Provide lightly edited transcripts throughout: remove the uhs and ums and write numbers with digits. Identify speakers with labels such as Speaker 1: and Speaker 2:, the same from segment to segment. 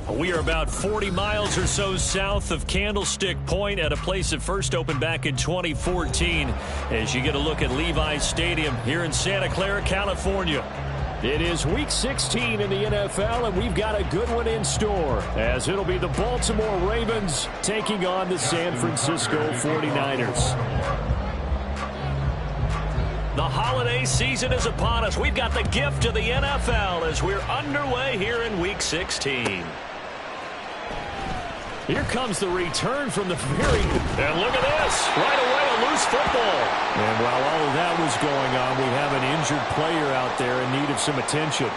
Speaker 1: We are about 40 miles or so south of Candlestick Point at a place that first opened back in 2014 as you get a look at Levi's Stadium here in Santa Clara, California.
Speaker 2: It is Week 16 in the NFL, and we've got a good one in store as it'll be the Baltimore Ravens taking on the San Francisco 49ers.
Speaker 1: The holiday season is upon us. We've got the gift of the NFL as we're underway here in Week 16.
Speaker 2: Here comes the return from the very...
Speaker 1: And look at this. Right away, a loose football.
Speaker 2: And while all of that was going on, we have an injured player out there in need of some attention.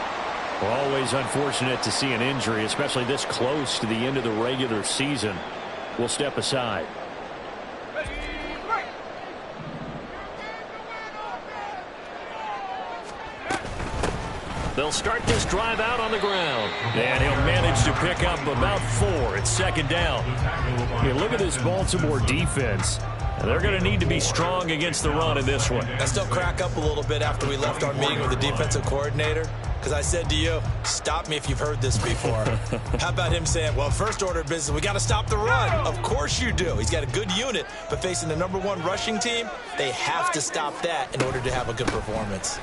Speaker 2: Always unfortunate to see an injury, especially this close to the end of the regular season. We'll step aside.
Speaker 1: They'll start this drive out on the ground. And he'll manage to pick up about 4. It's second down.
Speaker 2: Hey, look at this Baltimore defense.
Speaker 1: They're going to need to be strong against the run in this one.
Speaker 3: I still crack up a little bit after we left our meeting with the defensive coordinator because I said to you, stop me if you've heard this before. How about him saying, well, first order of business, we got to stop the run. Of course you do. He's got a good unit, but facing the #1 rushing team, they have to stop that in order to have a good performance.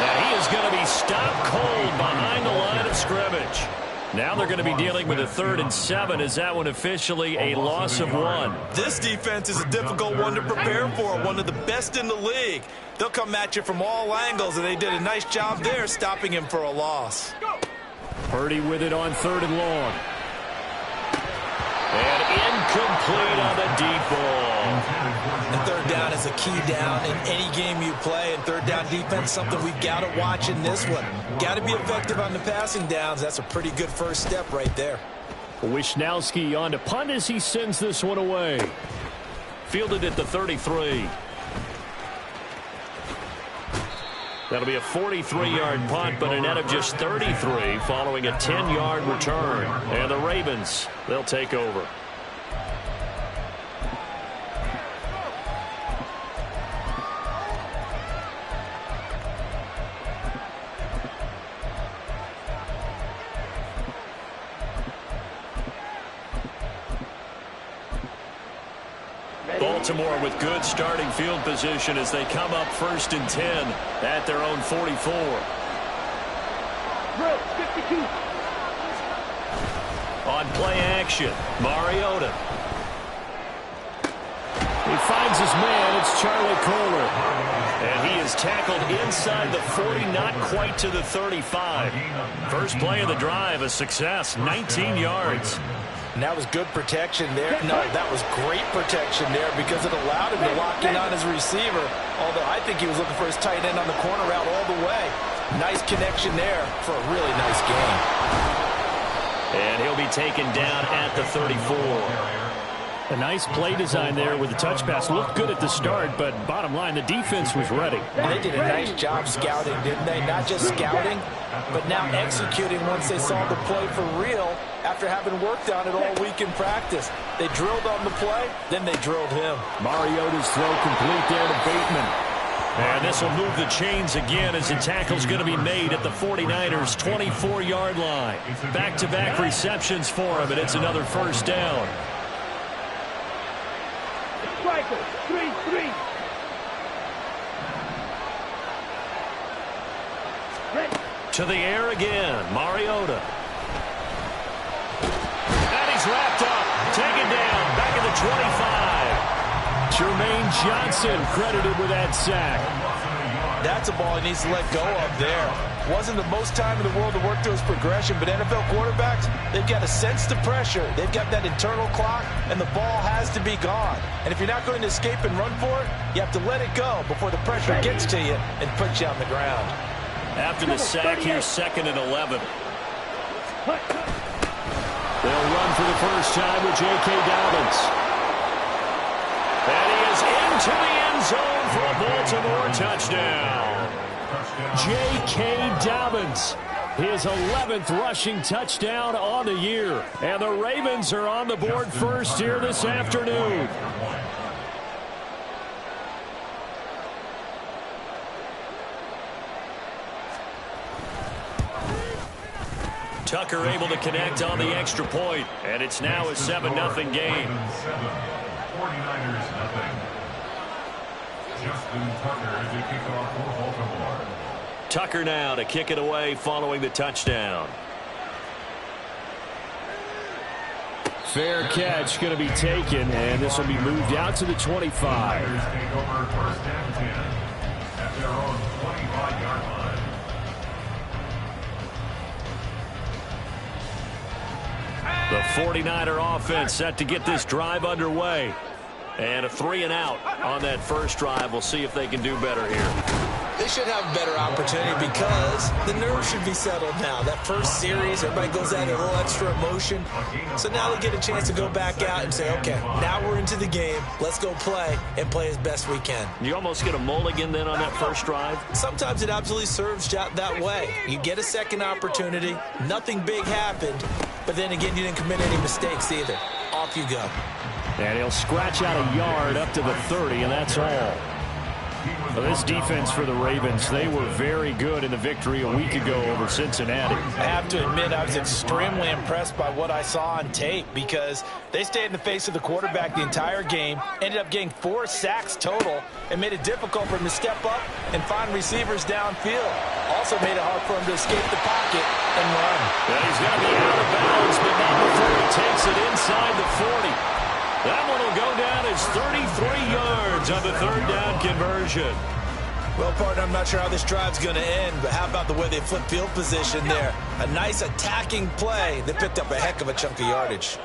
Speaker 1: And he is going to be stopped cold behind the line of scrimmage. Now they're going to be dealing with a 3rd and 7. Is that one officially a loss of 1?
Speaker 3: This defense is a difficult one to prepare for, one of the best in the league. They'll come at you from all angles, and they did a nice job there stopping him for a loss.
Speaker 2: Purdy with it on 3rd and long.
Speaker 1: And incomplete on the deep ball.
Speaker 3: And 3rd down is a key down in any game you play, and 3rd down defense, something we've got to watch in this one. Got to be effective on the passing downs. That's a pretty good first step right there.
Speaker 2: Wishnowski on to punt as he sends this one away.
Speaker 1: Fielded at the 33. That'll be a 43-yard punt, but a net of just 33 following a 10-yard return. And the Ravens, they'll take over. Baltimore with good starting field position as they come up 1st and 10 at their own 44. On play action, Mariota.
Speaker 2: He finds his man. It's Charlie Kohler.
Speaker 1: And he is tackled inside the 40, not quite to the 35. First play of the drive, a success, 19 yards.
Speaker 3: And that was good protection there. No, that was great protection there because it allowed him to lock in on his receiver. Although I think he was looking for his tight end on the corner route all the way. Nice connection there for a really nice game.
Speaker 1: And he'll be taken down at the 34.
Speaker 2: A nice play design there with the touch pass. Looked good at the start, but bottom line, the defense was ready.
Speaker 3: And they did a nice job scouting, didn't they? Not just scouting, but now executing once they saw the play for real after having worked on it all week in practice. They drilled on the play, then they drilled him.
Speaker 2: Mariota's throw complete there to Bateman.
Speaker 1: And this will move the chains again as the tackle's going to be made at the 49ers' 24-yard line. Back-to-back receptions for him, and it's another first down.
Speaker 4: Striker, 3-3.
Speaker 1: To the air again, Mariota. And he's wrapped up, taken down, back at the 25.
Speaker 2: Jermaine Johnson credited with that sack.
Speaker 3: That's a ball he needs to let go of there. Wasn't the most time in the world to work through his progression, but NFL quarterbacks, they've got to sense the pressure. They've got that internal clock, and the ball has to be gone. And if you're not going to escape and run for it, you have to let it go before the pressure gets to you and puts you on the ground.
Speaker 1: After the sack here, 2nd and 11.
Speaker 2: They'll run for the first time with J.K. Dobbins.
Speaker 1: And he is into the end zone for a Baltimore touchdown.
Speaker 2: J.K. Dobbins, his 11th rushing touchdown on the year. And the Ravens are on the board first here this afternoon.
Speaker 1: Tucker able to connect on the extra point, and it's now a 7-0 game.
Speaker 5: 49ers nothing. Justin Tucker to kick off for Baltimore.
Speaker 1: Tucker now to kick it away following the touchdown.
Speaker 2: Fair catch going to be taken, and this will be moved out to the 25.
Speaker 5: Niners take over first and 10 at their own 25-yard line.
Speaker 1: The 49er offense set to get this drive underway. And a 3-and-out on that first drive. We'll see if they can do better here.
Speaker 3: They should have a better opportunity because the nerves should be settled now. That first series, everybody goes out a little extra emotion. So now they get a chance to go back out and say, okay, now we're into the game. Let's go play and play as best we can.
Speaker 1: You almost get a mulligan then on that first drive?
Speaker 3: Sometimes it absolutely serves that way. You get a second opportunity. Nothing big happened. But then again, you didn't commit any mistakes either. Off you go.
Speaker 2: And he'll scratch out a yard up to the 30, and that's all. Well, this defense for the Ravens, they were very good in the victory a week ago over Cincinnati.
Speaker 3: I have to admit, I was extremely impressed by what I saw on tape because they stayed in the face of the quarterback the entire game, ended up getting 4 sacks total, and made it difficult for him to step up and find receivers downfield. Also made it hard for him to escape the pocket and run.
Speaker 1: And he's going to be out of bounds, but not before he takes it inside the 40. That one will go down as 33 yards on the third down conversion.
Speaker 3: Well, partner, I'm not sure how this drive's going to end, but how about the way they flip field position there? A nice attacking play. They picked up a heck of a chunk of yardage.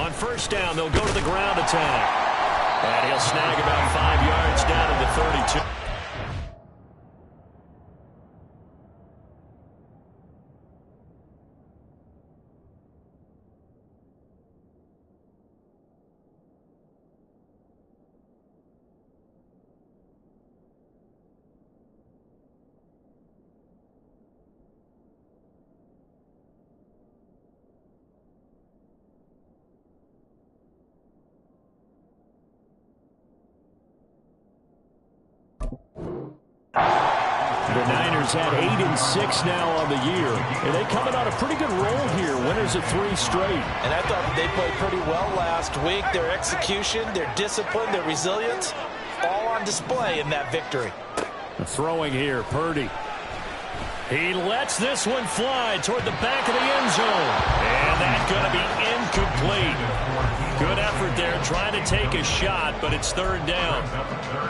Speaker 1: On first down, they'll go to the ground attack. And he'll snag about 5 yards down to the 32.
Speaker 2: The Niners had 8-6 now on the year, and they coming on a pretty good roll here. Winners of 3 straight.
Speaker 3: And I thought they played pretty well last week. Their execution, their discipline, their resilience, all on display in that victory.
Speaker 2: Throwing here, Purdy.
Speaker 1: He lets this one fly toward the back of the end zone. And that's going to be incomplete. Good effort there, trying to take a shot, but it's third down.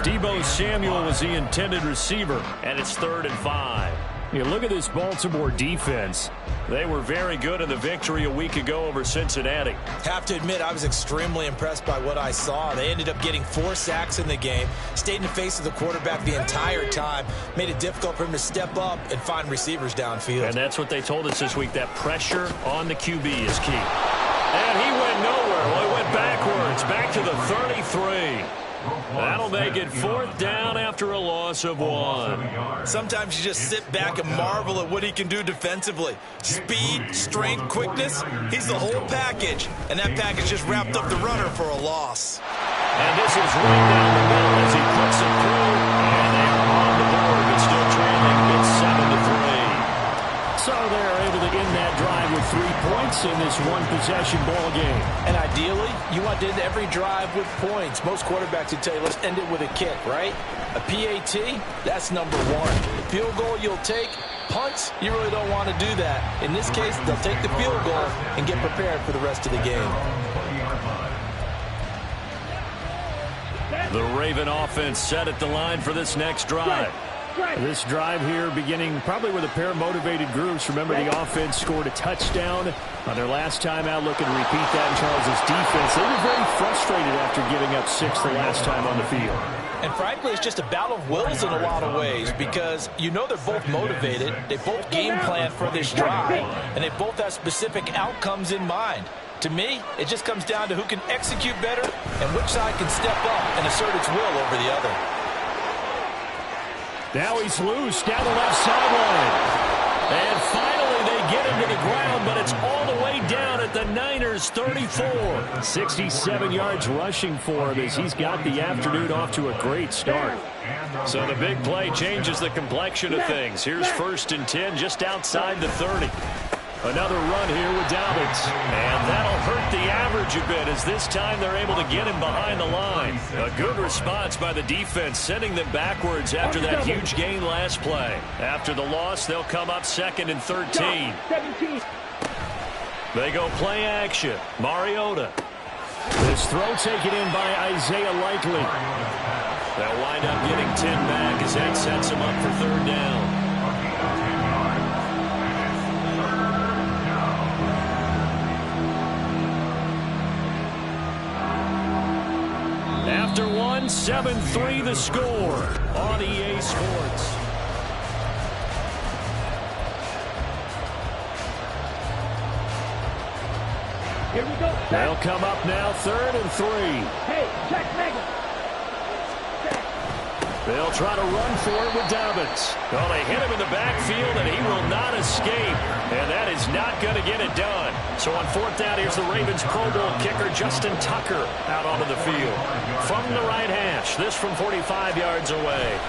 Speaker 1: Deebo Samuel was the intended receiver, and it's 3rd and 5.
Speaker 2: You look at this Baltimore defense.
Speaker 1: They were very good in the victory a week ago over Cincinnati.
Speaker 3: Have to admit, I was extremely impressed by what I saw. They ended up getting 4 sacks in the game, stayed in the face of the quarterback the entire time, made it difficult for him to step up and find receivers downfield.
Speaker 1: And that's what they told us this week, that pressure on the QB is key. And he went nowhere. Well, he went backwards, back to the 33. That'll make it 4th down after a loss of 1.
Speaker 3: Sometimes you just sit back and marvel at what he can do defensively. Speed, strength, quickness, he's the whole package. And that package just wrapped up the runner for a loss.
Speaker 1: And this is right down the middle as he puts it through. And they are on the board, but still trailing. It's 7-3.
Speaker 2: So they're able to end that drive with 3 points in this one-possession ball game.
Speaker 3: And ideally, you want to end every drive with points. Most quarterbacks would tell you, let's end it with a kick, right? A PAT, that's number 1. Field goal you'll take. Punts, you really don't want to do that. In this case, they'll take the field goal and get prepared for the rest of the game.
Speaker 1: The Raven offense set at the line for this next drive.
Speaker 2: This drive here beginning probably with a pair of motivated groups. Remember, the offense scored a touchdown on their last time out, looking to repeat that in Charles' defense. They were very frustrated after giving up 6 the last time on the field.
Speaker 3: And frankly, it's just a battle of wills in a lot of ways because you know they're both motivated. They both game plan for this drive, and they both have specific outcomes in mind. To me, it just comes down to who can execute better and which side can step up and assert its will over the other.
Speaker 2: Now he's loose down the left sideline.
Speaker 1: And finally they get him to the ground, but it's all the way down at the Niners' 34.
Speaker 2: 67 yards rushing for him as he's got the afternoon off to a great start. So the big play changes the complexion of things. Here's 1st and 10 just outside the 30. Another run here with Dobbins. And that'll hurt the average a bit as this time they're able to get him behind the line. A good response by the defense, sending them backwards after that huge gain last play. After the loss, they'll come up 2nd and 13. They go play action. Mariota. This throw taken in by Isaiah Likely. They'll wind up getting 10 back as that sets them up for 3rd down. After 7-3 the score on EA Sports.
Speaker 4: Here we go.
Speaker 2: They'll come up now 3rd and 3.
Speaker 4: Hey, check Mega.
Speaker 2: They'll try to run for it with Dobbins. Well, they hit him in the backfield, and he will not escape. And that is not going to get it done. So on 4th down, here's the Ravens Pro Bowl kicker, Justin Tucker, out onto the field. From the right hash, this from 45 yards away.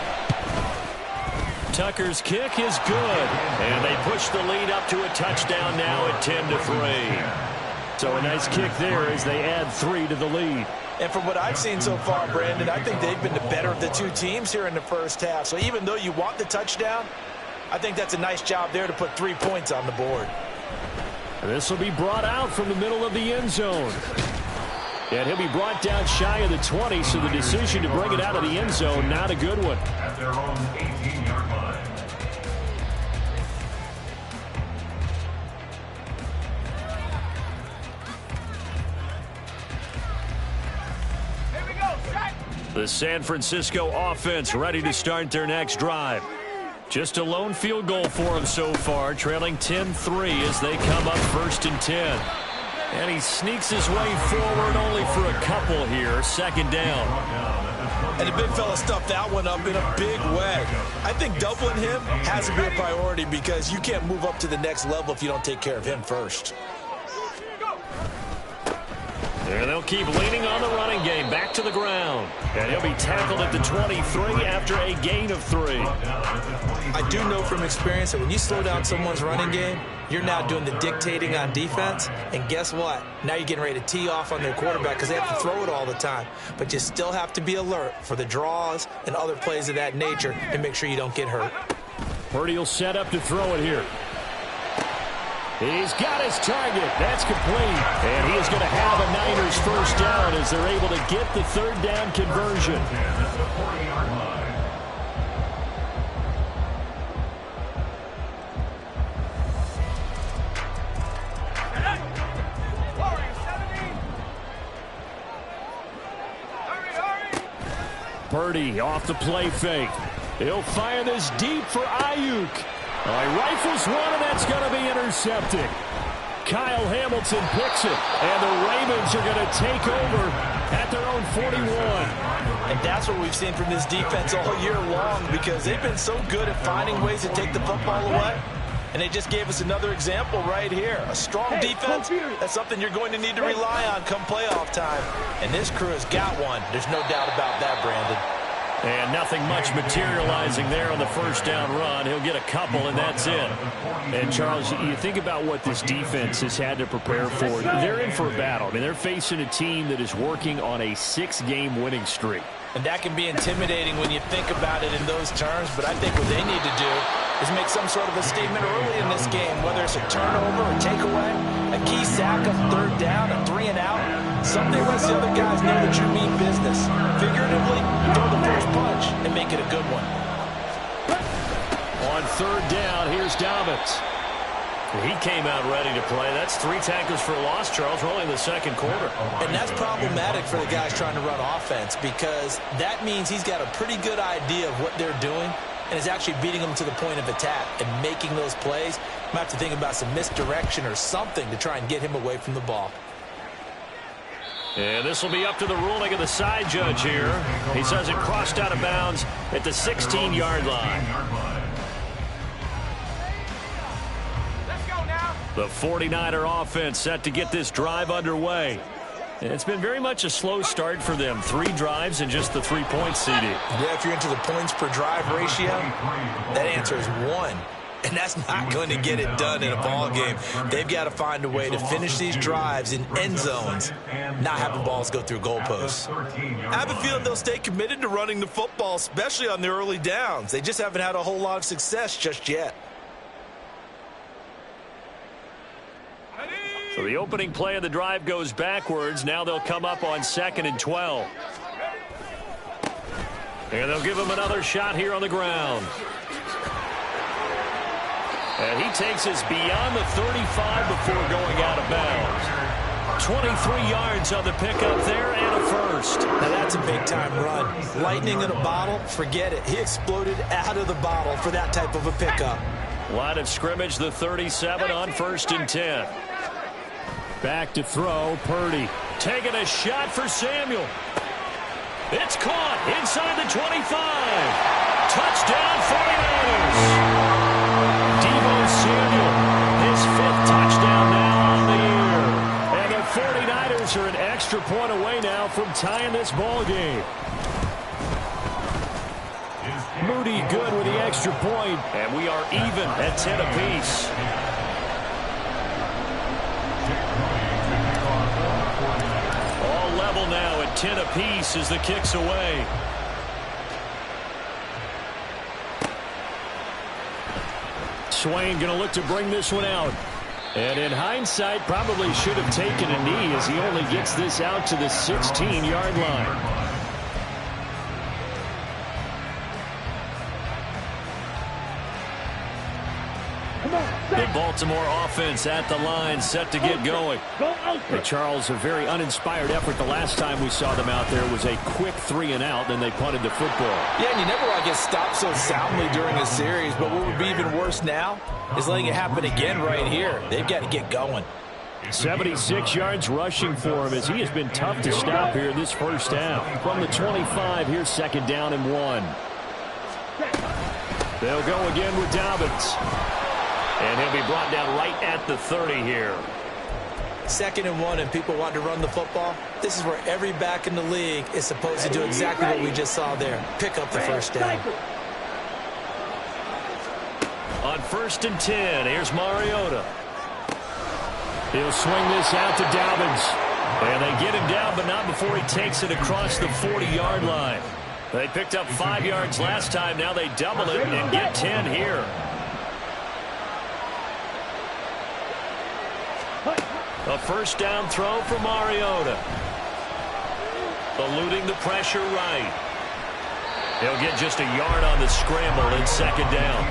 Speaker 2: Tucker's kick is good. And they push the lead up to a touchdown now at 10-3. So a nice kick there as they add 3 to the lead.
Speaker 3: And from what I've seen so far, Brandon, I think they've been the better of the two teams here in the first half. So even though you want the touchdown, I think that's a nice job there to put 3 points on the board.
Speaker 2: And this will be brought out from the middle of the end zone. And he'll be brought down shy of the 20, so the decision to bring it out of the end zone, not a good one.
Speaker 5: At their own 18-yard line.
Speaker 2: The San Francisco offense ready to start their next drive. Just a lone field goal for them so far, trailing 10-3 as they come up 1st and 10. And he sneaks his way forward only for a couple here, 2nd down.
Speaker 3: And the big fella stuffed that one up in a big way. I think doubling him has to be a priority because you can't move up to the next level if you don't take care of him first.
Speaker 2: And they'll keep leaning on the running game back to the ground. And he'll be tackled at the 23 after a gain of 3.
Speaker 3: I do know from experience that when you slow down someone's running game, you're now doing the dictating on defense. And guess what? Now you're getting ready to tee off on their quarterback because they have to throw it all the time. But you still have to be alert for the draws and other plays of that nature and make sure you don't get hurt.
Speaker 2: Purdy will set up to throw it here. He's got his target. That's complete. And he is going to have a Niners 1st down as they're able to get the 3rd down conversion. Purdy off the play fake. He'll fire this deep for Ayuk. He rifles one, and that's going to be intercepted. Kyle Hamilton picks it, and the Ravens are going to take over at their own 41.
Speaker 3: And that's what we've seen from this defense all year long because they've been so good at finding ways to take the football away. And they just gave us another example right here. A strong defense, that's something you're going to need to rely on come playoff time. And this crew has got one. There's no doubt about that, Brandon.
Speaker 2: And nothing much materializing there on the 1st down run. He'll get a couple, and that's it. And, Charles, you think about what this defense has had to prepare for. They're in for a battle. I mean, they're facing a team that is working on a 6-game winning streak.
Speaker 3: And that can be intimidating when you think about it in those terms. But I think what they need to do is make some sort of a statement early in this game, whether it's a turnover, a takeaway, a key sack on 3rd down, a 3-and-out. Something lets the other guys know that you mean business. Figuratively, throw the first punch and make it a good one.
Speaker 2: On 3rd down, here's Dobbins. He came out ready to play. That's 3 tackles for a loss, Charles, rolling in the 2nd quarter.
Speaker 3: And that's problematic for the guys trying to run offense because that means he's got a pretty good idea of what they're doing and is actually beating them to the point of attack and making those plays. Might have to think about some misdirection or something to try and get him away from the ball.
Speaker 2: And this will be up to the ruling of the side judge here. He says it crossed out of bounds at the 16-yard line.
Speaker 4: Let's go now.
Speaker 2: The 49er offense set to get this drive underway.
Speaker 1: It's been very much a slow start for them. 3 drives and just the 3 points, CD.
Speaker 3: Yeah, if you're into the points per drive ratio, that answer is 1. And that's not going to get it done in a ball game. They've got to find a way to finish these drives in end zones, not having balls go through goalposts. I have a feeling they'll stay committed to running the football, especially on the early downs. They just haven't had a whole lot of success just yet.
Speaker 1: So the opening play of the drive goes backwards. Now they'll come up on 2nd and 12. And they'll give him another shot here on the ground. And he takes us beyond the 35 before going out of bounds. 23 yards on the pickup there and a first.
Speaker 3: Now that's a big-time run. Lightning in a bottle, forget it. He exploded out of the bottle for that type of a pickup.
Speaker 1: Line of scrimmage, the 37 on 1st and 10.
Speaker 2: Back to throw, Purdy.
Speaker 1: Taking a shot for Samuel. It's caught inside the 25. Touchdown 49ers. Deebo Samuel, his 5th touchdown now on the year. And the 49ers are an extra point away now from tying this ball game. Moody good with the extra point. And we are even at 10 apiece. All level now at 10 apiece as the kick's away. Swain going to look to bring this one out. And in hindsight, probably should have taken a knee as he only gets this out to the 16-yard line. The Baltimore offense at the line, set to get going.
Speaker 2: Hey, Charles, a very uninspired effort. The last time we saw them out there was a quick 3-and-out, then they punted the football.
Speaker 3: Yeah, and you never want to get stopped so soundly during a series, but what would be even worse now is letting it happen again right here. They've got to get going.
Speaker 2: 76 yards rushing for him as he has been tough to stop here this first half. From the 25, here's 2nd down and 1. They'll go again with Dobbins. And he'll be brought down right at the 30 here.
Speaker 3: 2nd and 1 and people want to run the football. This is where every back in the league is supposed to do exactly what we just saw there. Pick up the first down.
Speaker 1: On 1st and 10, here's Mariota.
Speaker 2: He'll swing this out to Dobbins.
Speaker 1: And they get him down, but not before he takes it across the 40-yard line. They picked up 5 yards last time. Now they double it and get 10 here. A 1st down throw for Mariota. Eluding the pressure right. He'll get just a yard on the scramble in 2nd down.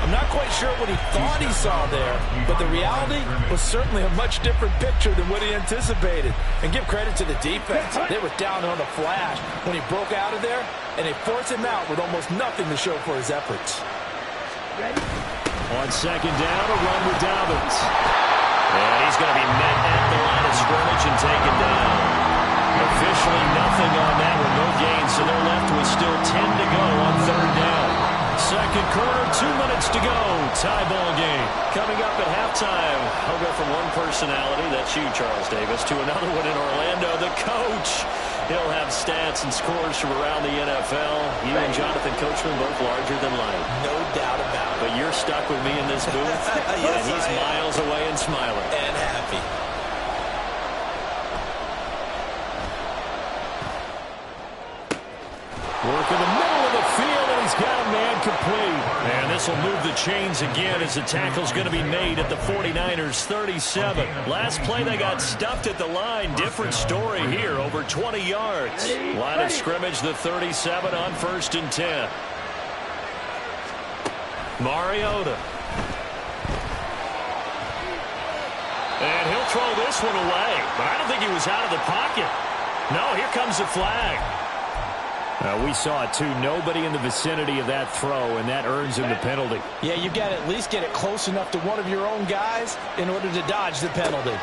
Speaker 3: I'm not quite sure what he thought he saw there, but the reality was certainly a much different picture than what he anticipated. And give credit to the defense. They were down on the flash when he broke out of there, and they forced him out with almost nothing to show for his efforts.
Speaker 2: On 2nd down, a run with Dobbins.
Speaker 1: And he's going to be met at the line of scrimmage and taken down. Officially nothing on that one, no gain, so they're left with still 10 to go on 3rd down. 2nd quarter, 2 minutes to go. Tie ball game. Coming up at halftime, I'll go from one personality, that's you, Charles Davis, to another one in Orlando, the coach. He'll have stats and scores from around the NFL. You and Jonathan Coachman both larger than life.
Speaker 3: No doubt about it.
Speaker 1: But you're stuck with me in this booth.
Speaker 3: Yes,
Speaker 1: and he's miles away and smiling.
Speaker 3: And happy.
Speaker 2: Work in the middle of the field, and he's got a man complete.
Speaker 1: And this will move the chains again as the tackle's going to be made at the 49ers 37. Last play they got stuffed at the line. Different story here, over 20 yards. Line of scrimmage, the 37 on 1st and 10. Mariota. And he'll throw this one away, but I don't think he was out of the pocket. No, here comes the flag.
Speaker 2: We saw it, too. Nobody in the vicinity of that throw, and that earns him the penalty.
Speaker 3: Yeah, you've got to at least get it close enough to one of your own guys in order to dodge the penalty.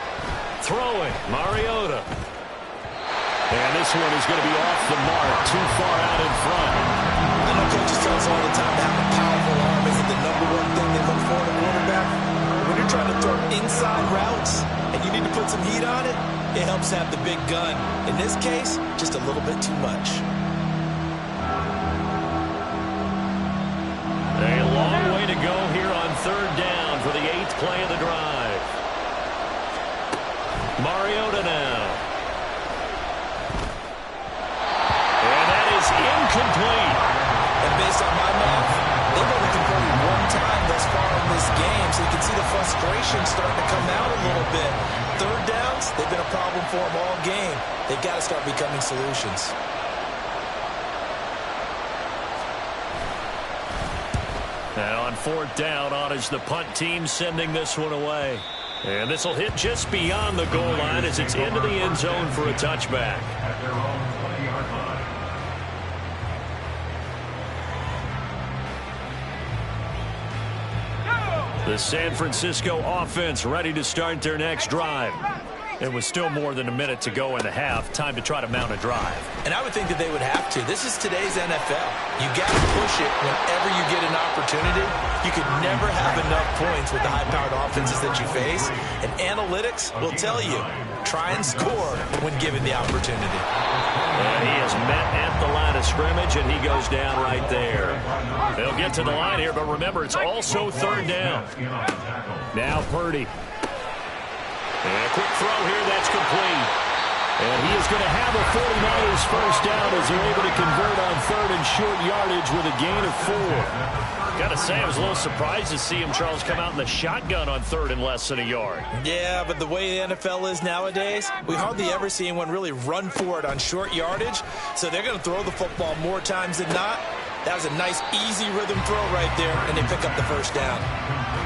Speaker 1: Throwing, Mariota.
Speaker 2: And this one is going to be off the mark, too far out in front.
Speaker 3: I know coaches tell us all the time that having a powerful arm isn't the #1 thing they look for in a quarterback. When you're trying to throw inside routes and you need to put some heat on it, it helps have the big gun. In this case, just a little bit too much.
Speaker 1: A long way to go here on third down for the 8th play of the drive. Mariota now. And that is incomplete.
Speaker 3: And based on my math, they've only converted one time thus far in this game, so you can see the frustration starting to come out a little bit. Third downs, they've been a problem for them all game. They've got to start becoming solutions.
Speaker 1: And on 4th down, on is the punt team sending this one away. And this will hit just beyond the goal line as it's into the end zone for a touchback.
Speaker 5: At their own 20-yard line.
Speaker 1: The San Francisco offense ready to start their next drive. It was still more than a minute to go in the half. Time to try to mount a drive.
Speaker 3: And I would think that they would have to. This is today's NFL. You got to push it whenever you get an opportunity. You could never have enough points with the high-powered offenses that you face. And analytics will tell you, try and score when given the opportunity.
Speaker 1: And he is met at the line of scrimmage, and he goes down right there. They'll get to the line here, but remember, it's also third down.
Speaker 2: Now Purdy.
Speaker 1: And a quick throw here, that's complete.
Speaker 2: And he is going to have a 49ers first down as they're able to convert on third and short yardage with a gain of 4.
Speaker 1: Got to say, I was a little surprised to see him, Charles, come out in the shotgun on third and less than a yard.
Speaker 3: Yeah, but the way the NFL is nowadays, we hardly ever see anyone really run for it on short yardage. So they're going to throw the football more times than not. That was a nice, easy rhythm throw right there, and they pick up the first down.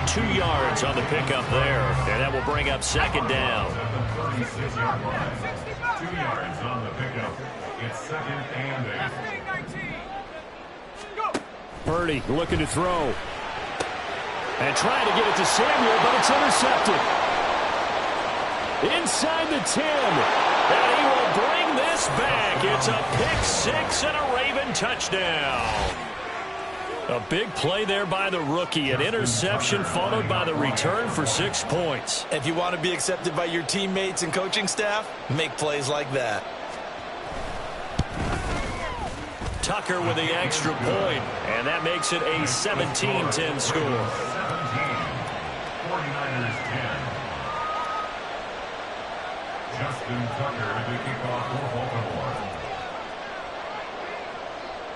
Speaker 1: 2 yards on the pickup there, and that will bring up second down.
Speaker 5: 36-yard line. 2 yards on the pickup. It's 2nd and 8.
Speaker 2: Purdy looking to throw. And trying to get it to Samuel, but it's intercepted. Inside the 10.
Speaker 1: And he will bring this back. It's a pick six and a Raven touchdown. A big play there by the rookie. An interception followed by the return for 6 points.
Speaker 3: If you want to be accepted by your teammates and coaching staff, make plays like that.
Speaker 1: Tucker with the extra point, and that makes it a 17-10 score.
Speaker 5: 49ers 10. Justin Tucker to kick off for Baltimore.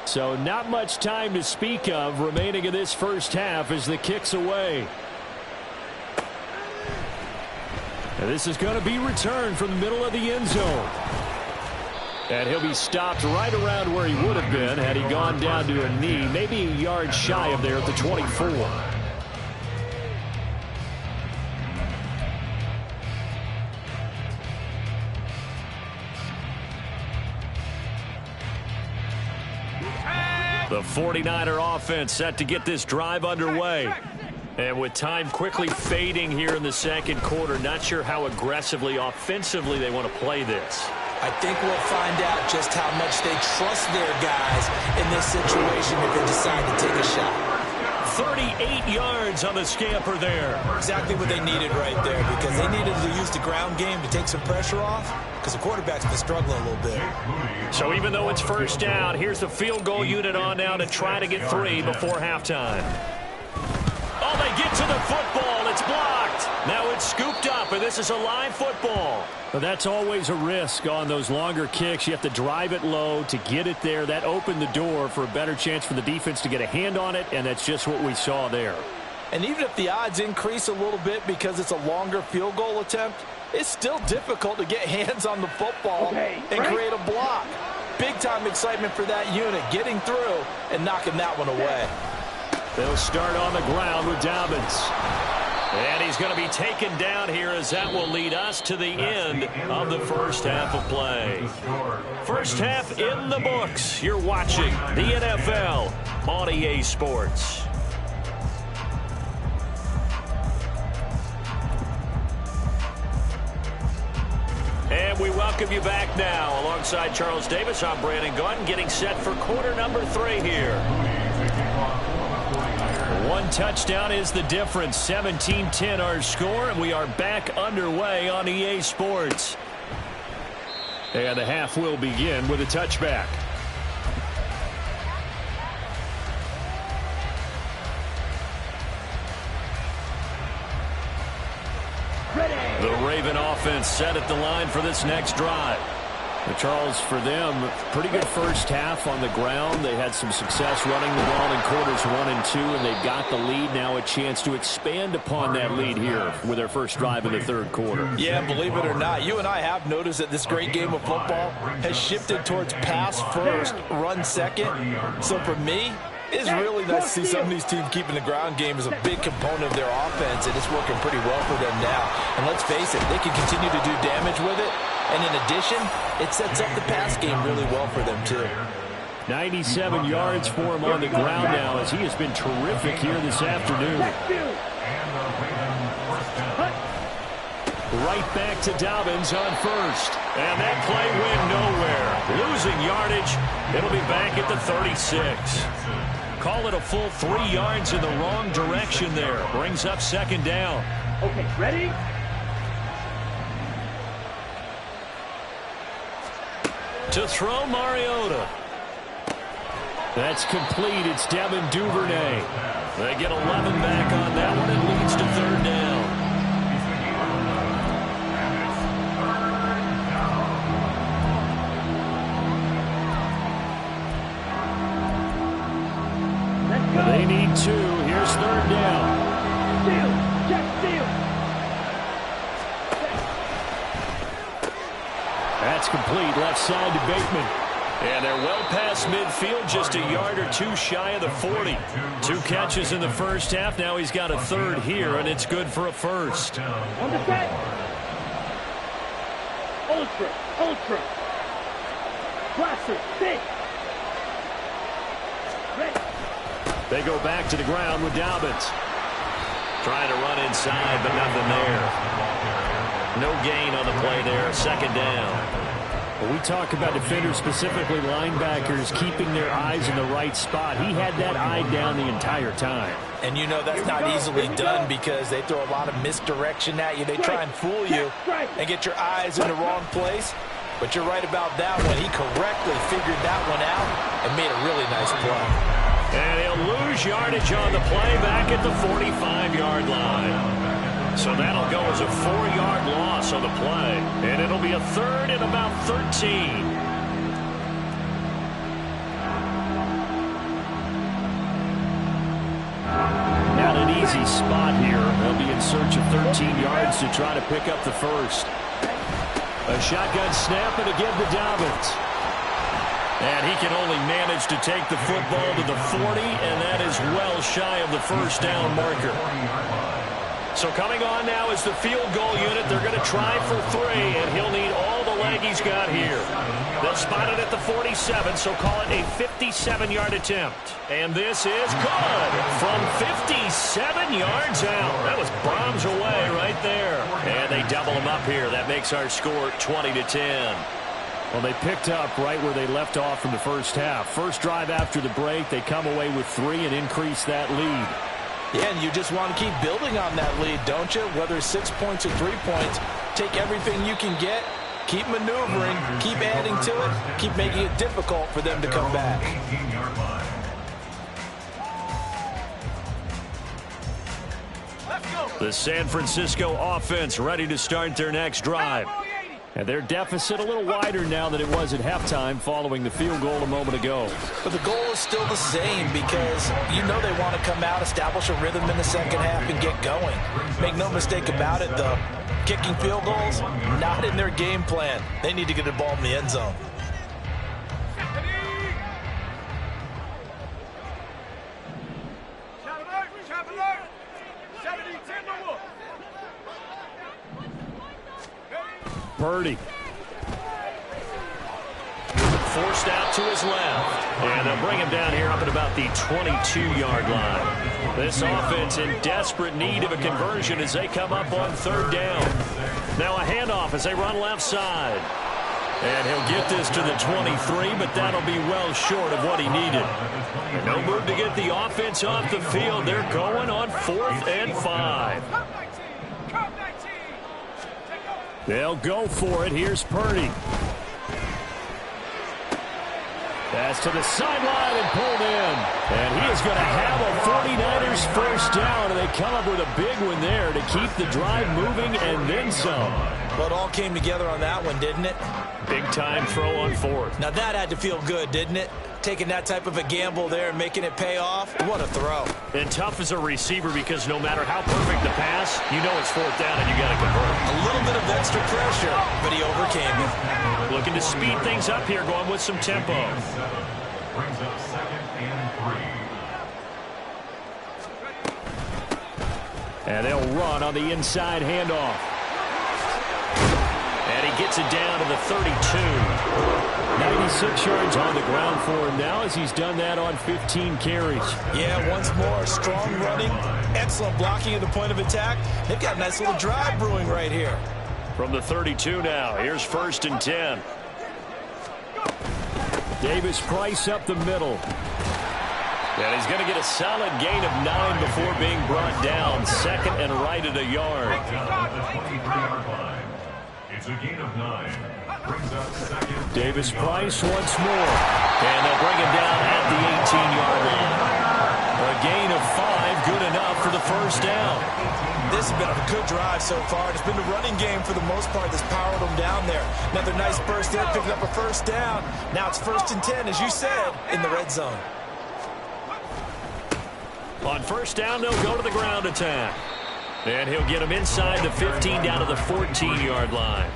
Speaker 2: So not much time to speak of remaining in this first half as the kick's away. And this is going to be returned from the middle of the end zone. And he'll be stopped right around where he would have been had he gone down to a knee, maybe a yard shy of there at the 24.
Speaker 1: The 49er offense set to get this drive underway. And with time quickly fading here in the second quarter, not sure how aggressively, offensively they want to play this.
Speaker 3: I think we'll find out just how much they trust their guys in this situation if they decide to take a shot.
Speaker 1: 38 yards on the scamper there.
Speaker 3: Exactly what they needed right there, because they needed to use the ground game to take some pressure off, because the quarterback's been struggling a little bit.
Speaker 1: So even though it's first down, here's the field goal unit on now to try to get 3 before halftime. Oh, they get to the football. It's blocked. Now it's scooped up, and this is a live football.
Speaker 2: But that's always a risk on those longer kicks. You have to drive it low to get it there. That opened the door for a better chance for the defense to get a hand on it, and that's just what we saw there.
Speaker 3: And even if the odds increase a little bit because it's a longer field goal attempt, it's still difficult to get hands on the football and create a block. Big-time excitement for that unit, getting through and knocking that one away.
Speaker 2: They'll start on the ground with Dobbins.
Speaker 1: And he's going to be taken down here as that will lead us to the end of the first half of play. First half in the books. You're watching the NFL on EA Sports. And we welcome you back now. Alongside Charles Davis, I'm Brandon Gordon, getting set for quarter number 3 here. 1 touchdown is the difference. 17-10 our score, and we are back underway on EA Sports.
Speaker 2: And the half will begin with a touchback.
Speaker 4: Ready.
Speaker 2: The Raven offense set at the line for this next drive. Charles, for them, pretty good first half on the ground. They had some success running the ball in quarters 1 and 2, and they've got the lead. Now a chance to expand upon that lead here with their first drive in the third quarter.
Speaker 3: Yeah, believe it or not, you and I have noticed that this great game of football has shifted towards pass first, run second. So for me, it's really nice to see some of these teams keeping the ground game as a big component of their offense, and it's working pretty well for them now. And let's face it, they can continue to do damage with it. And in addition, it sets up the pass game really well for them, too.
Speaker 2: 97 yards for him on the ground now as he has been terrific here this afternoon. Right back to Dobbins on first. And that play went nowhere. Losing yardage. It'll be back at the 36. Call it a full 3 yards in the wrong direction there. Brings up second down.
Speaker 4: Okay, ready?
Speaker 2: To throw, Mariota. That's complete. It's Devin Duvernay. They get 11 back on that one. It leads to third down.
Speaker 4: Let's go.
Speaker 2: They need 2. Here's third down.
Speaker 4: Steal. Check steal.
Speaker 2: That's complete. Left side to Bateman. And they're well past midfield, just a yard or 2 shy of the 40. 2 catches in the first half. Now he's got a third here, and it's good for a first.
Speaker 4: On the set. Ultra. Classic. Big. Ready.
Speaker 2: They go back to the ground with Dobbins. Trying to run inside, but nothing there. No gain on the play there. Second down. When we talk about defenders, specifically linebackers, keeping their eyes in the right spot, he had that eye down the entire time.
Speaker 3: And you know that's not easily done because they throw a lot of misdirection at you. They try and fool you and get your eyes in the wrong place. But you're right about that one. He correctly figured that one out and made a really nice play.
Speaker 2: And he'll lose yardage on the play back at the 45-yard line. So that'll go as a 4-yard loss on the play. And it'll be a third and about 13. Not an easy spot here. They'll be in search of 13 yards to try to pick up the first. A shotgun snap and again to Dobbins. And he can only manage to take the football to the 40, and that is well shy of the first down marker. So coming on now is the field goal unit. They're going to try for 3, and he'll need all the leg he's got here. They'll spot it at the 47, so call it a 57-yard attempt. And this is good from 57 yards out. That was bombs away right there. And they double him up here. That makes our score 20-10. Well, they picked up right where they left off in the first half. First drive after the break, they come away with 3 and increase that lead.
Speaker 3: Yeah, and you just want to keep building on that lead, don't you? Whether it's 6 points or 3 points, take everything you can get, keep maneuvering, keep adding to it, keep making it difficult for them to come back.
Speaker 2: The San Francisco offense ready to start their next drive. And their deficit a little wider now than it was at halftime following the field goal a moment ago.
Speaker 3: But the goal is still the same because you know they want to come out, establish a rhythm in the second half, and get going. Make no mistake about it, though. Kicking field goals, not in their game plan. They need to get the ball in the end zone.
Speaker 2: Purdy. Forced out to his left. And they'll bring him down here up at about the 22-yard line. This offense in desperate need of a conversion as they come up on third down. Now a handoff as they run left side. And he'll get this to the 23, but that'll be well short of what he needed. And no move to get the offense off the field. They're going on 4th and 5. They'll go for it. Here's Purdy. Pass to the sideline and pulled in. And he is going to have a 49ers first down, and they come up with a big one there to keep the drive moving and then some.
Speaker 3: Well, it all came together on that one, didn't it?
Speaker 2: Big-time throw on fourth.
Speaker 3: Now that had to feel good, didn't it? Taking that type of a gamble there and making it pay off. What a throw.
Speaker 1: And tough as a receiver because no matter how perfect the pass, you know it's fourth down and you got to convert.
Speaker 3: A little bit of extra pressure, but he overcame it.
Speaker 1: Looking to speed things up here, going with some tempo.
Speaker 5: Brings up 2nd and 3.
Speaker 2: And they'll run on the inside handoff.
Speaker 1: And he gets it down to the 32.
Speaker 2: 96 yards on the ground for him now as he's done that on 15 carries.
Speaker 3: Yeah, once more, strong running, excellent blocking at the point of attack. They've got a nice little drive brewing right here.
Speaker 1: From the 32 now, here's 1st and 10.
Speaker 2: Davis Price up the middle.
Speaker 1: And he's going to get a solid gain of 9 before being brought down. 2nd and right at a yard.
Speaker 5: Down at the 23-yard line. It's a gain of 9. Brings up 2nd.
Speaker 2: Davis Price once more.
Speaker 1: And they'll bring him down at the 18-yard line. A gain of 5, good enough for the first down.
Speaker 3: This has been a good drive so far. It's been the running game for the most part that's powered them down there. Another nice burst there, picking up a first down. Now it's 1st and 10, as you said, in the red zone.
Speaker 1: On first down, they'll go to the ground attack. And he'll get him inside the 15 down to the 14-yard line.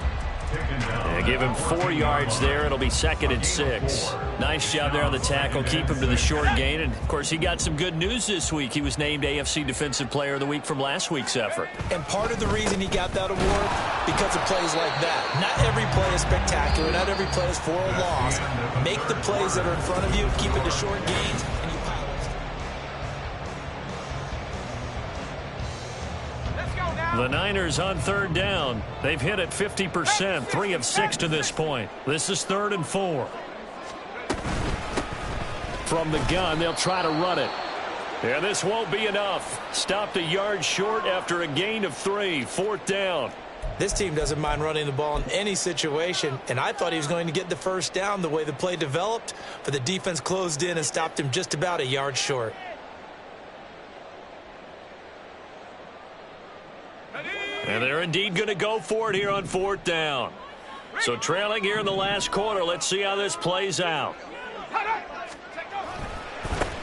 Speaker 1: And give him 4 yards there. It'll be 2nd and 6. Nice job there on the tackle. Keep him to the short gain. And, of course, he got some good news this week. He was named AFC Defensive Player of the Week from last week's effort.
Speaker 3: And part of the reason he got that award, because of plays like that. Not every play is spectacular. Not every play is for a loss. Make the plays that are in front of you. Keep it to short gains. And you pile them.
Speaker 1: The Niners on 3rd down. They've hit it 50%, 3 of 6 to this point. This is 3rd and 4.
Speaker 2: From the gun, they'll try to run it.
Speaker 1: Yeah, this won't be enough. Stopped a yard short after a gain of 3. 4th down.
Speaker 3: This team doesn't mind running the ball in any situation, and I thought he was going to get the first down the way the play developed, but the defense closed in and stopped him just about a yard short.
Speaker 1: And they're indeed going to go for it here on 4th down. So trailing here in the last quarter. Let's see how this plays out.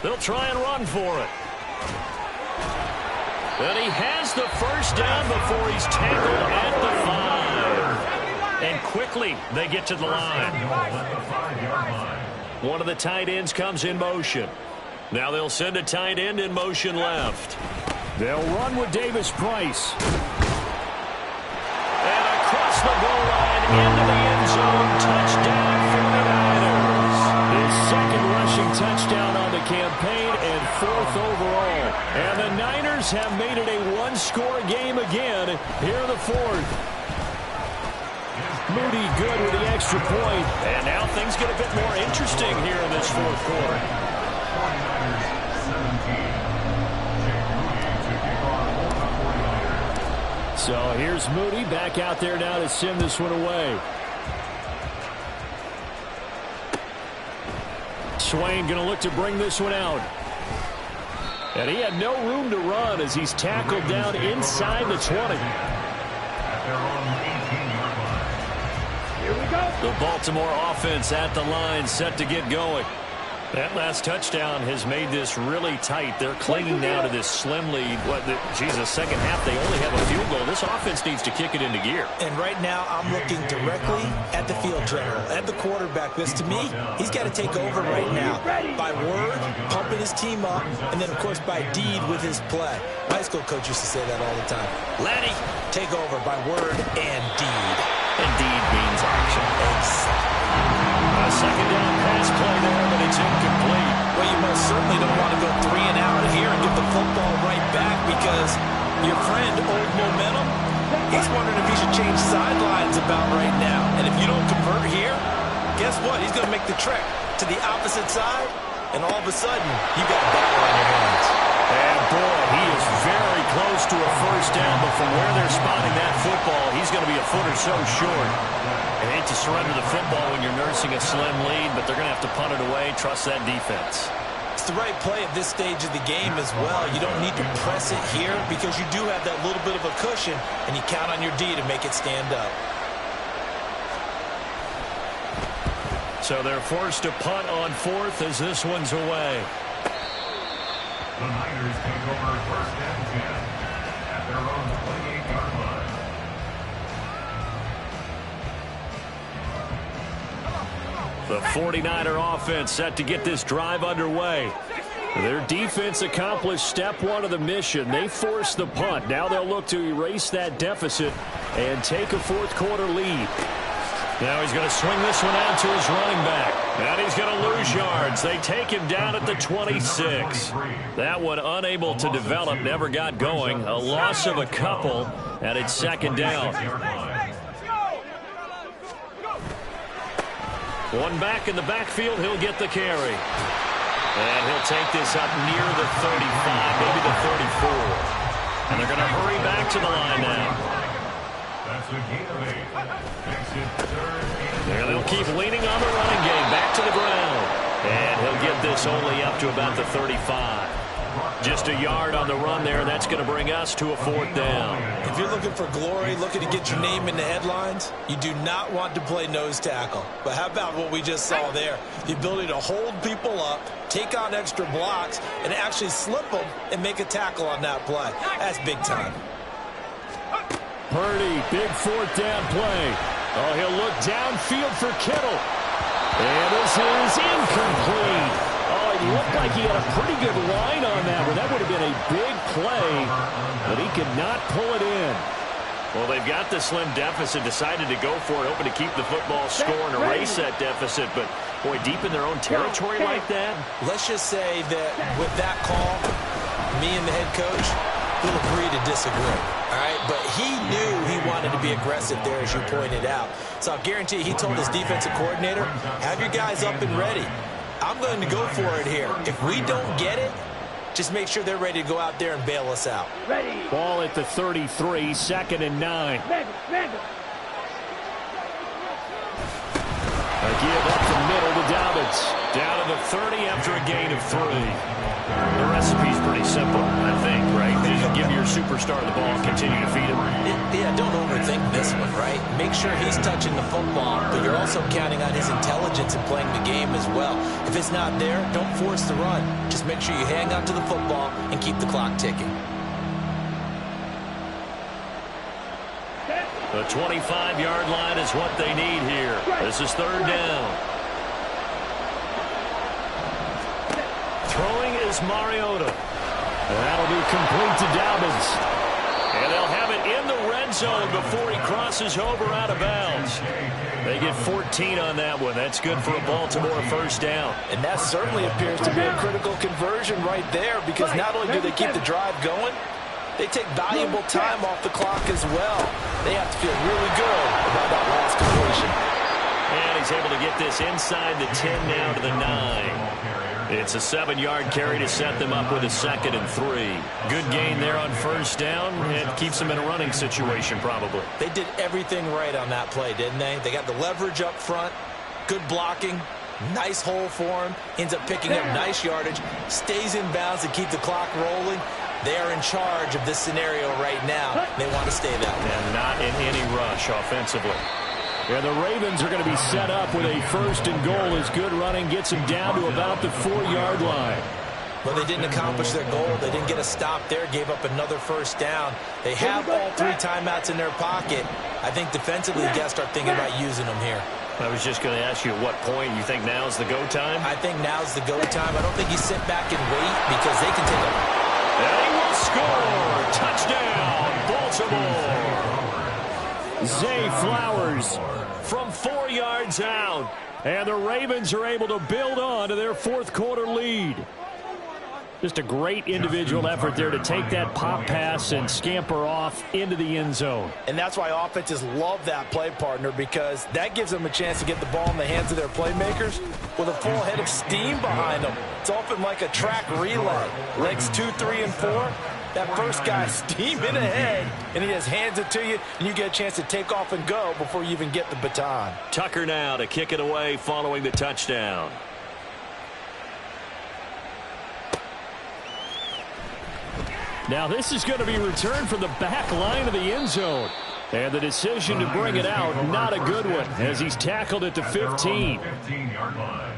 Speaker 1: They'll try and run for it. And he has the first down before he's tackled at the 5. And quickly they get to the line. One of the tight ends comes in motion. Now they'll send a tight end in motion left.
Speaker 2: They'll run with Davis Price.
Speaker 1: And across the goal line into the end zone. Touchdown 49ers.
Speaker 2: His 2nd rushing touchdown on the campaign and 4th overall. And the Niners have made it a one-score game again here in the 4th. Moody good with the extra point.
Speaker 1: And now things get a bit more interesting here in this 4th quarter.
Speaker 5: 49ers 17.
Speaker 2: So here's Moody back out there now to send this one away. Swain going to look to bring this one out. And he had no room to run as he's tackled down inside the 20.
Speaker 4: Here we go.
Speaker 1: The Baltimore offense at the line, set to get going. That last touchdown has made this really tight. They're clinging now to this slim lead. The second half, they only have a field goal. This offense needs to kick it into gear.
Speaker 3: And right now, I'm looking directly at the field general, at the quarterback. This, to me, he's got to take over right now. By word, pumping his team up, and then, of course, by deed with his play. My high school coach used to say that all the time. Laddie, take over by word and deed.
Speaker 1: And deed means action.
Speaker 3: Exactly.
Speaker 1: A second down pass play there, but it's incomplete.
Speaker 3: Well, you most certainly don't want to go 3 and out here and get the football right back because your friend, Old Momentum, he's wondering if he should change sidelines about right now. And if you don't convert here, guess what? He's going to make the trek to the opposite side, and all of a sudden, you got a battle on your hands.
Speaker 1: And, boy, he is very close to a first down, but from where they're spotting that football, he's going to be a a foot or so short. I hate to surrender the football when you're nursing a slim lead, but they're going to have to punt it away. Trust that defense.
Speaker 3: It's the right play at this stage of the game as well. You don't need to press it here because you do have that little bit of a cushion, and you count on your D to make it stand up.
Speaker 1: So they're forced to punt on fourth as this one's away.
Speaker 5: The Niners take over first and 10 at their own 28-yard line.
Speaker 1: The 49er offense set to get this drive underway. Their defense accomplished step one of the mission. They forced the punt. Now they'll look to erase that deficit and take a fourth quarter lead. Now he's going to swing this one out to his running back. And he's going to lose yards. They take him down at the 26. That one unable to develop, never got going. A loss of a couple, and it's second down. One back in the backfield, he'll get the carry. And he'll take this up near the 35, maybe the 34. And they're going to hurry back to the line now.
Speaker 5: That's a gain of 8. Makes it third
Speaker 1: And they'll keep leaning on the running game, back to the ground. And he'll get this only up to about the 35. Just a yard on the run there. That's going to bring us to a fourth down.
Speaker 3: If you're looking for glory, looking to get your name in the headlines, you do not want to play nose tackle. But how about what we just saw there? The ability to hold people up, take on extra blocks, and actually slip them and make a tackle on that play. That's big time.
Speaker 2: Purdy, big fourth down play. Oh, he'll look downfield for Kittle. And this is incomplete. Oh, it looked like he had a pretty good line on that one. That would have been a big play, but he could not pull it in.
Speaker 1: Well, they've got the slim deficit, decided to go for it, hoping to keep the football score and erase that deficit. But, boy, deep in their own territory like that.
Speaker 3: Let's just say that with that call, me and the head coach will agree to disagree. All right, but he knew he wanted to be aggressive there, as you pointed out. So I guarantee you, he told his defensive coordinator, have your guys up and ready. I'm going to go for it here. If we don't get it, just make sure they're ready to go out there and bail us out.
Speaker 4: Ready.
Speaker 2: Ball at the 33, 2nd and 9. A give up the middle to Dobbins.
Speaker 1: Down to the 30 after a gain of 3. The recipe's pretty simple, I think, right? Just give your superstar the ball and continue to feed him.
Speaker 3: Yeah, don't overthink this one, right? Make sure he's touching the football, but you're also counting on his intelligence in playing the game as well. If it's not there, don't force the run. Just make sure you hang on to the football and keep the clock ticking.
Speaker 1: The 25-yard line is what they need here. This is third down. Throwing is Mariota.
Speaker 2: That'll be complete to Dobbins.
Speaker 1: And they'll have it in the red zone before he crosses over out of bounds. They get 14 on that one. That's good for a Baltimore first down.
Speaker 3: And that certainly appears to be a critical conversion right there, because not only do they keep the drive going, they take valuable time off the clock as well. They have to feel really good about that last completion.
Speaker 1: And he's able to get this inside the 10 now to the 9. It's a 7-yard carry to set them up with a 2nd and 3. Good gain there on first down, and keeps them in a running situation probably.
Speaker 3: They did everything right on that play, didn't they? They got the leverage up front, good blocking, nice hole for him, ends up picking up nice yardage, stays in bounds to keep the clock rolling. They are in charge of this scenario right now. They want to stay that way.
Speaker 1: And not in any rush offensively.
Speaker 2: Yeah, the Ravens are going to be set up with a 1st and goal as good running gets them down to about the 4-yard line.
Speaker 3: Well, they didn't accomplish their goal. They didn't get a stop there, gave up another first down. They have all 3 timeouts in their pocket. I think defensively, you got to start thinking about using them here.
Speaker 1: I was just going to ask you at what point you think now's the go time?
Speaker 3: I think now's the go time. I don't think you sit back and wait, because they can take a...
Speaker 1: And he will score! Touchdown, Baltimore!
Speaker 2: Zay Flowers
Speaker 1: from 4 yards out.
Speaker 2: And the Ravens are able to build on to their 4th quarter lead. Just a great individual effort there to take that pop pass and scamper off into the end zone.
Speaker 3: And that's why offenses love that play, partner, because that gives them a chance to get the ball in the hands of their playmakers with a full head of steam behind them. It's often like a track relay. Legs 2, 3, and 4. That first guy steaming ahead, and he just hands it to you, and you get a chance to take off and go before you even get the baton.
Speaker 1: Tucker now to kick it away following the touchdown.
Speaker 2: Now this is going to be returned from the back line of the end zone. And the decision to bring it out, not a good one, as he's tackled at the 15.
Speaker 5: 15-yard line.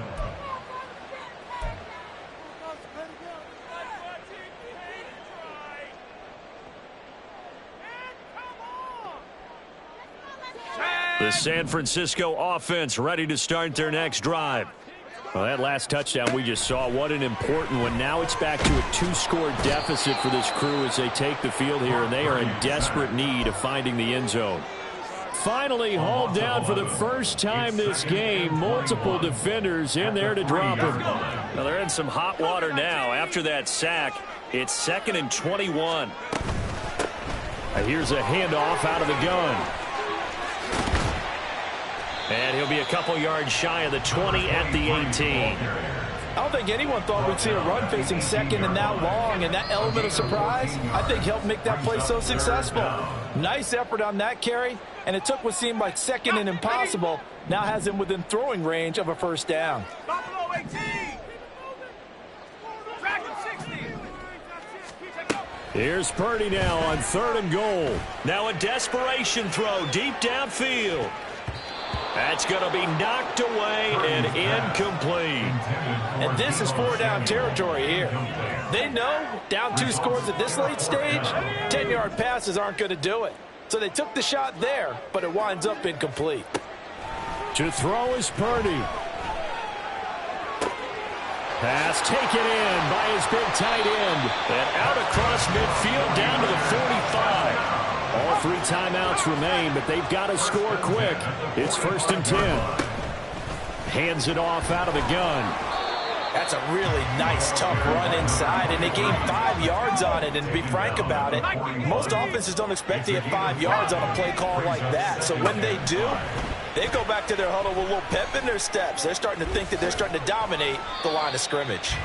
Speaker 1: The San Francisco offense ready to start their next drive.
Speaker 2: Well, that last touchdown we just saw, what an important one. Now it's back to a 2-score deficit for this crew as they take the field here, and they are in desperate need of finding the end zone. Finally hauled down for the first time this game. Multiple defenders in there to drop him.
Speaker 1: Now they're in some hot water now. After that sack, it's 2nd and 21.
Speaker 2: Here's a handoff out of the gun.
Speaker 1: And he'll be a couple yards shy of the 20 at the 18.
Speaker 3: I don't think anyone thought we'd see a run facing second and that long, and that element of surprise, I think, helped make that play so successful. Nice effort on that carry, and it took what seemed like second and impossible, now has him within throwing range of a first down.
Speaker 4: Buffalo 18. Track him 60.
Speaker 2: Here's Purdy now on 3rd and goal.
Speaker 1: Now a desperation throw deep downfield. That's going to be knocked away and incomplete.
Speaker 3: And this is 4-down territory here. They know down 2 scores at this late stage, 10-yard passes aren't going to do it. So they took the shot there, but it winds up incomplete.
Speaker 2: To throw is Purdy. Pass taken in by his big tight end.
Speaker 1: And out across midfield down to the 45.
Speaker 2: All 3 timeouts remain, but they've got to score quick. It's 1st and 10. Hands it off out of the gun.
Speaker 3: That's a really nice, tough run inside, and they gained 5 yards on it. And to be frank about it, most offenses don't expect to get 5 yards on a play call like that. So when they do, they go back to their huddle with a little pep in their steps. They're starting to think that they're starting to dominate the line of scrimmage.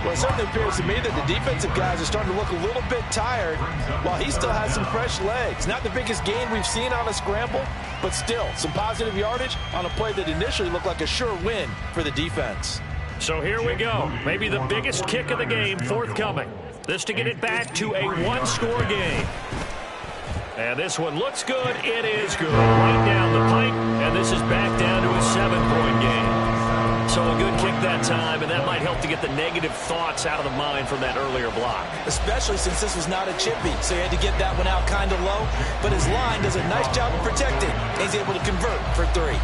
Speaker 3: Well, it certainly appears to me that the defensive guys are starting to look a little bit tired while he still has some fresh legs. Not the biggest gain we've seen on a scramble, but still some positive yardage on a play that initially looked like a sure win for the defense.
Speaker 1: So here we go. Maybe the biggest kick of the game forthcoming. This to get it back to a 1-score game. And this one looks good. It is good. Right down the pipe, and this is back down to a 7-point game. So a good kick that time, and that might help to get the negative thoughts out of the mind from that earlier block.
Speaker 3: Especially since this was not a chippy, so he had to get that one out kind of low. But his line does a nice job of protecting. He's able to convert for 3.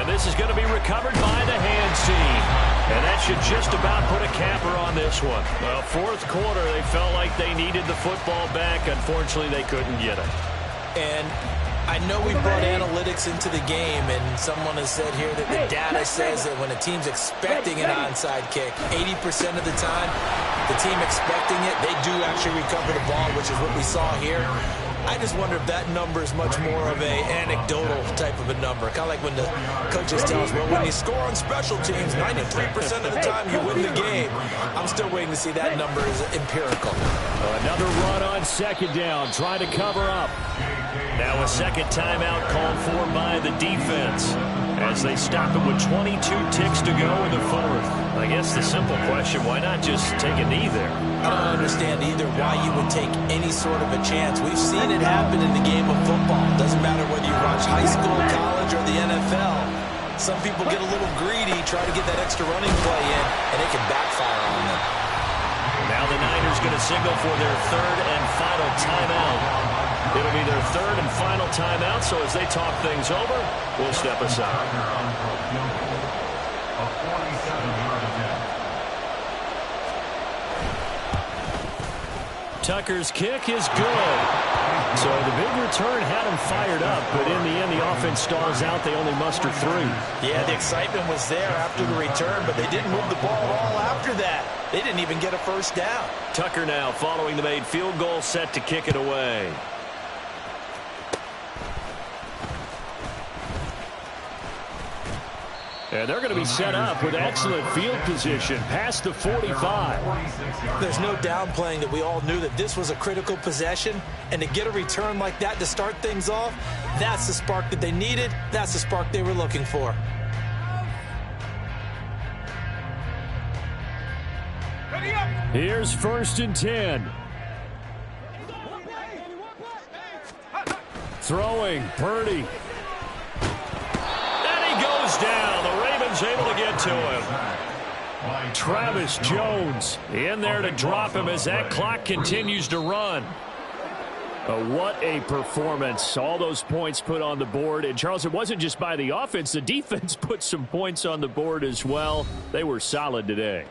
Speaker 1: And this is going to be recovered by the hands team. And that should just about put a capper on this one. Well, 4th quarter, they felt like they needed the football back. Unfortunately, they couldn't get it.
Speaker 3: And I know we brought analytics into the game, and someone has said here that the data says that when a team's expecting an onside kick, 80% of the time, the team expecting it, they do actually recover the ball, which is what we saw here. I just wonder if that number is much more of a anecdotal type of a number. Kind of like when the coaches tell us, well, when you score on special teams, 93% of the time you win the game. I'm still waiting to see that number is empirical.
Speaker 2: Another run on 2nd down, trying to cover up.
Speaker 1: Now a second timeout called for by the defense as they stop it with 22 ticks to go in the 4th. I guess the simple question, why not just take a knee there?
Speaker 3: I don't understand either why you would take any sort of a chance. We've seen it happen in the game of football. Doesn't matter whether you watch high school, college, or the NFL. Some people get a little greedy, try to get that extra running play in, and it can backfire on them.
Speaker 1: Now the Niners going to signal for their 3rd and final timeout. It'll be their 3rd and final timeout, so as they talk things over, we'll step aside. Tucker's kick is good.
Speaker 2: So the big return had him fired up, but in the end, the offense stalls out. They only muster 3.
Speaker 3: Yeah, the excitement was there after the return, but they didn't move the ball at all after that. They didn't even get a first down.
Speaker 1: Tucker now following the made field goal, set to kick it away.
Speaker 2: And they're going to be set up with excellent field position past the 45.
Speaker 3: There's no downplaying that we all knew that this was a critical possession, and to get a return like that to start things off, that's the spark that they needed. That's the spark they were looking for.
Speaker 4: Ready up.
Speaker 2: Here's 1st and 10. Throwing, Purdy.
Speaker 1: And he goes down. The Ravens able to get to him.
Speaker 2: Travis Jones in there to drop him as that clock continues to run. What a performance. All those points put on the board. And, Charles, it wasn't just by the offense. The defense put some points on the board as well. They were solid today.